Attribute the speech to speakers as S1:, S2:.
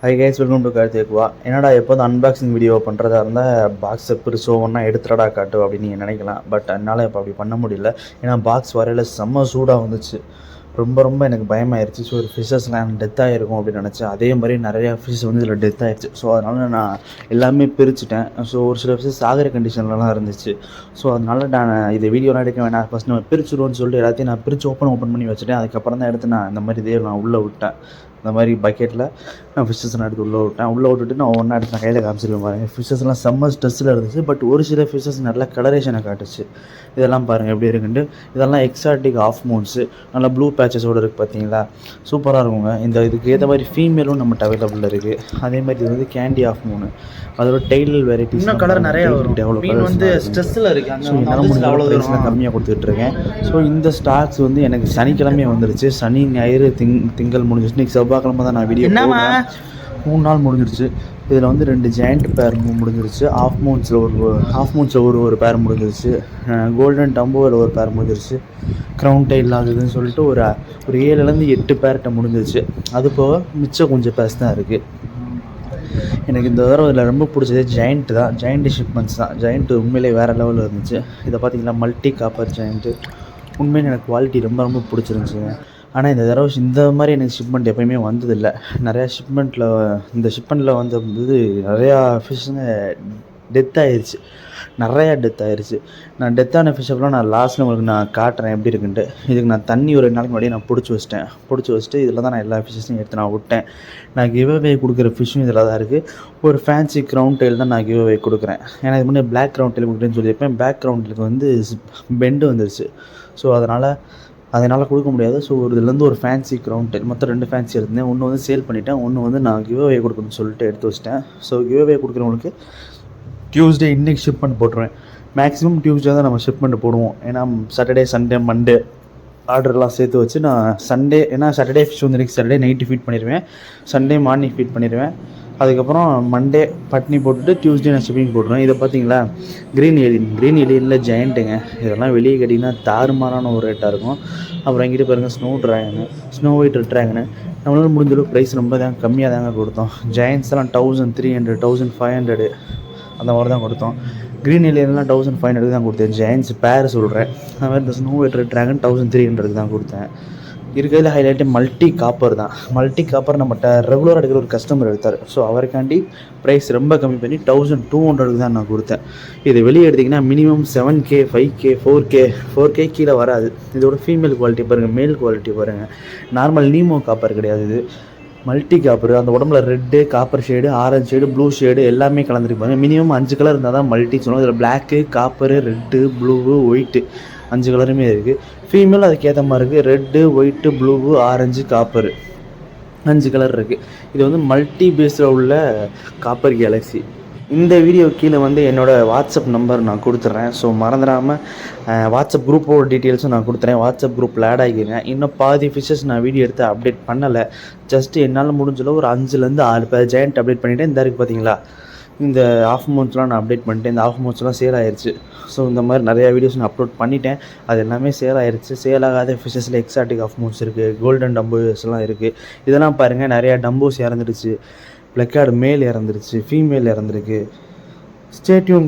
S1: High guys, welcome to கார்த்திக்வா. என்னடா எப்போதும் அன்பாக்சிங் வீடியோ பண்ணுறதா இருந்தால் பாக்ஸை பிரிச்சோ ஒன்றா எடுத்துடா காட்டு அப்படின்னு நீங்கள் நினைக்கலாம். பட் என்னால் இப்போ அப்படி பண்ண முடியல. ஏன்னா பாக்ஸ் வரையில் செம்ம சூடாக வந்துச்சு. ரொம்ப எனக்கு பயமாயிருச்சு. ஸோ ஒரு ஃபிஷ்ஷஸ்லாம் டெத் ஆகிருக்கும் அப்படின்னு நினச்சேன். அதே மாதிரி நிறையா ஃபிஷ் வந்து இதில் டெத் ஆகிடுச்சு. ஸோ அதனால் நான் எல்லாமே பிரிச்சுட்டேன். ஸோ ஒரு சில ஃபிஷஸ் ஆகிற கண்டிஷன்லலாம் இருந்துச்சு. ஸோ அதனால் நான் இதை வீடியோலாம் எடுக்க வேணாம், ஃபஸ்ட் நம்ம பிரிச்சுடுவோன்னு சொல்லிட்டு எல்லாத்தையும் நான் பிரித்து ஓப்பன் பண்ணி வச்சுட்டேன். அதுக்கப்புறம் தான் எடுத்து நான் இந்த மாதிரி இதே நான் உள்ளே விட்டேன். இந்த மாதிரி பக்கெட்டில் நான் ஃபிஷ்ஷஸ்லாம் எடுத்து உள்ளே விட்டுட்டு நான் ஒவ்வொன்றா எடுத்து நான் கையில் காமிச்சிருக்கேன் பாருங்கள். ஃபிஷ்ஷஸ்லாம் செம்ம ஸ்ட்ரெஸ்ஸில் இருந்துச்சு. பட் ஒரு சில ஃபிஷ்ஷஸ் நல்லா கலரேஷனை காட்டுச்சு. இதெல்லாம் பாருங்கள் எப்படி இருக்குன்ட்டு. இதெல்லாம் எக்ஸாட்டிக் ஆஃப் மூன்ஸு, நல்லா ப்ளூ பேச்சஸோடு இருக்குது பார்த்தீங்களா, சூப்பராக இருக்குங்க. இதுக்கு ஏற்ற மாதிரி ஃபீமேலும் நம்மகிட்ட அவைலபிள் இருக்குது. அதே மாதிரி இது வந்து கேண்டி ஆஃப் மூனு, அதோட டெய்ல் வெரைட்டிஸ்
S2: இன்னும் கலர் நிறைய வரும். மீன் வந்து ஸ்ட்ரெஸ்ஸில் இருக்குது.
S1: ஸோ என்னால் முடிஞ்ச அவ்வளோ ப்ரைஸ்லாம் கம்மியாக கொடுத்துட்ருக்கேன். ஸோ இந்த ஸ்டாக்ஸ் வந்து எனக்கு சனிக்கிழமையே வந்துருச்சு. சனி ஞாயிறு திங்கள் முடிஞ்சிச்சு. இன்றைக்கி செவ்வாய்க்கிழமை தான் நான் வீடியோ 3 நாள் முடிஞ்சிருச்சு. இதில் வந்து 2 ஜெயண்ட் பேர் முடிஞ்சிருச்சு. ஆஃப் மூன்ஸில் ஒரு பேர் முடிஞ்சிருச்சு. கோல்டன் டம்போவில் ஒரு பேர் முடிஞ்சிருச்சு. க்ரௌன் டெயில் ஆகுதுன்னு சொல்லிட்டு ஒரு 7லேருந்து 8 பேர்கிட்ட முடிஞ்சிருச்சு. அது போக மிச்சம் கொஞ்சம் பேர்ஸ் தான் இருக்குது. எனக்கு இந்த தடவை இதில் ரொம்ப பிடிச்சது ஜெயண்ட் தான். ஜெயண்ட் ஷிப்மெண்ட்ஸ் தான். ஜெயண்ட் உண்மையிலே வேறு லெவலில் இருந்துச்சு. இதை பார்த்தீங்கன்னா மல்டி காப்பர் ஜெயண்ட்டு. உண்மையிலே எனக்கு குவாலிட்டி ரொம்ப பிடிச்சிருந்துச்சுங்க. ஆனால் இந்த தடவை இந்த மாதிரி எனக்கு ஷிப்மெண்ட் எப்போயுமே வந்ததில்லை. நிறையா ஷிப்மெண்ட்டில் வந்தது நிறையா ஃபிஷ்ஷுங்க டெத் ஆயிடுச்சு. நான் டெத்தான ஃபிஷ்ஷெல்லாம் நான் லாஸ்ட்டில் உங்களுக்கு நான் காட்டுறேன் எப்படி இருக்குன்ட்டு. இதுக்கு நான் தண்ணி ஒரு 2 நாளைக்கு முன்னாடி நான் பிடிச்சி வச்சுட்டு இதில் தான் நான் எல்லா ஃபிஷ்ஷஸையும் எடுத்து நான் விட்டேன். நான் கிவ் அவே கொடுக்குற ஃபிஷ்ஷும் இதில் தான் இருக்குது. ஒரு ஃபேன்சி க்ரௌன் டெயில் தான் நான் கிவ் அவே கொடுக்குறேன். ஏன்னா இது முன்னே பிளாக் க்ரௌன் டெயில் கொடுக்குறேன்னு சொல்லியிருப்பேன். பிளாக் க்ரௌன் டெயிலுக்கு வந்து பெண்டு வந்துருச்சு. ஸோ அதனால் கொடுக்க முடியாது. ஸோ இதுலேருந்து ஒரு ஃபேன்சி க்ரௌன் டெயில், மொத்தம் 2 ஃபேன்சி இருந்தேன். ஒன்று வந்து சேல் பண்ணிவிட்டேன், ஒன்று வந்து நான் கிவ் அவே கொடுக்கணும்னு சொல்லிட்டு எடுத்து வச்சிட்டேன். ஸோ கிவ் அவே கொடுக்குறவங்களுக்கு டியூஸ்டே இன்றைக்கி ஷிப்மெண்ட் போட்டுருவேன். மேக்ஸிமம் டியூஸ்டே தான் நம்ம ஷிப்மெண்ட் போடுவோம். ஏன்னா சாட்டர்டே சண்டே மண்டே ஆர்டர்லாம் சேர்த்து வச்சு நான் சண்டே, ஏன்னா சாட்டர்டே ஃபிஷ் வந்து இன்றைக்கி சாட்டர்டே நைட்டு ஃபீட் பண்ணிடுவேன், சண்டே மார்னிங் ஃபீட் பண்ணிடுவேன். அதுக்கப்புறம் மண்டே பட்னி போட்டுட்டு டியூஸ்டே நான் ஷிப்பிங் போட்டுருவேன். இதை பார்த்தீங்களா, க்ரீன் எலியனில் ஜெயண்ட்டுங்க. இதெல்லாம் வெளியே கேட்டிங்கன்னா தாறுமாறான ஒரு ரேட்டாக இருக்கும். அப்புறம் எங்கிட்ட பாருங்கள் ஸ்னோ ஒயிட் ட்ராகனு. நம்மளால் முடிஞ்சளவு ப்ரைஸ் ரொம்ப கம்மியாக தாங்க கொடுத்தோம். ஜெயண்ட்ஸ்லாம் 1300 1500 அந்த மாதிரி தான் கொடுத்தோம். க்ரீன் எலியன்லாம் 1500 தான் கொடுத்தேன். ஜெயண்ட்ஸ் பேர் சொல்கிறேன். அது மாதிரி இந்த ஸ்னோ ஒயிட் ட்ராகன் 1300 தான் கொடுத்தேன். இருக்கிறதுல ஹைலைட்டு மல்டி காப்பர் தான். மல்டி காப்பர் நம்மகிட்ட ரெகுலராக எடுக்கிற ஒரு கஸ்டமர் எடுத்தார். ஸோ அவருக்காண்டி ப்ரைஸ் ரொம்ப கம்மி பண்ணி 1200 தான் நான் கொடுத்தேன். இது வெளியே எடுத்திங்கன்னா மினிமம் 7K 5K 4K கீழே வராது. இதோட ஃபீமேல் குவாலிட்டி பாருங்கள், மேல் குவாலிட்டி பாருங்கள். நார்மல் நீமோ காப்பர் கிடையாது, இது மல்டி காப்பர். அந்த உடம்புல red, copper shade, orange shade, blue shade எல்லாமே கலந்துருப்பாங்க. மினிமம் 5 கலர் இருந்தால் தான் மல்டி சொல்லுவோம். இதில் black, copper, red, blue, white 5 கலருமே இருக்குது. ஃபீமேல் அதுக்கேற்ற மாதிரி இருக்குது. Red, white, blue, orange, copper 5 colour இருக்குது. இது வந்து மல்டி பேஸில் உள்ள காப்பர் கேலக்ஸி. இந்த வீடியோ கீழே வந்து என்னோடய வாட்ஸ்அப் நம்பர் நான் கொடுத்துட்றேன். ஸோ மறந்துடாமல் வாட்ஸ்அப் குரூப்போட டீட்டெயில்ஸும் நான் கொடுத்துறேன். வாட்ஸ்அப் குரூப்பில் ஆட் ஆகிக்கிறேங்க. இன்னும் பாதி ஃபிஷ்ஷஸ் நான் வீடியோ எடுத்து அப்டேட் பண்ணலை. ஜஸ்ட்டு என்னால் முடிஞ்சளவு ஒரு 5லேருந்து 6 பேர் ஜெயண்ட் அப்டேட் பண்ணிவிட்டேன். இந்த இருக்குது பார்த்தீங்களா, இந்த ஆஃப் மூன்ஸ்லாம் நான் அப்டேட் பண்ணிட்டேன். இந்த ஆஃப் மூன்ஸ்லாம் சேல் ஆயிடுச்சு. ஸோ இந்த மாதிரி நிறையா வீடியோஸ் நான் அப்லோட் பண்ணிட்டேன். அது எல்லாமே சேல் ஆயிடுச்சு. சேல் ஆகாத ஃபிஷ்ஷஸில் எக்ஸாட்டிக் ஆஃப் மூன்ஸ் இருக்குது, கோல்டன் டம்போஸ்லாம் இருக்குது. இதெல்லாம் பாருங்கள், நிறையா டம்போஸ் இறந்துடுச்சு, பிளக்கார்டு மேல் இறந்துருச்சு, ஃபீமேல் இறந்துருக்கு. Stay tune.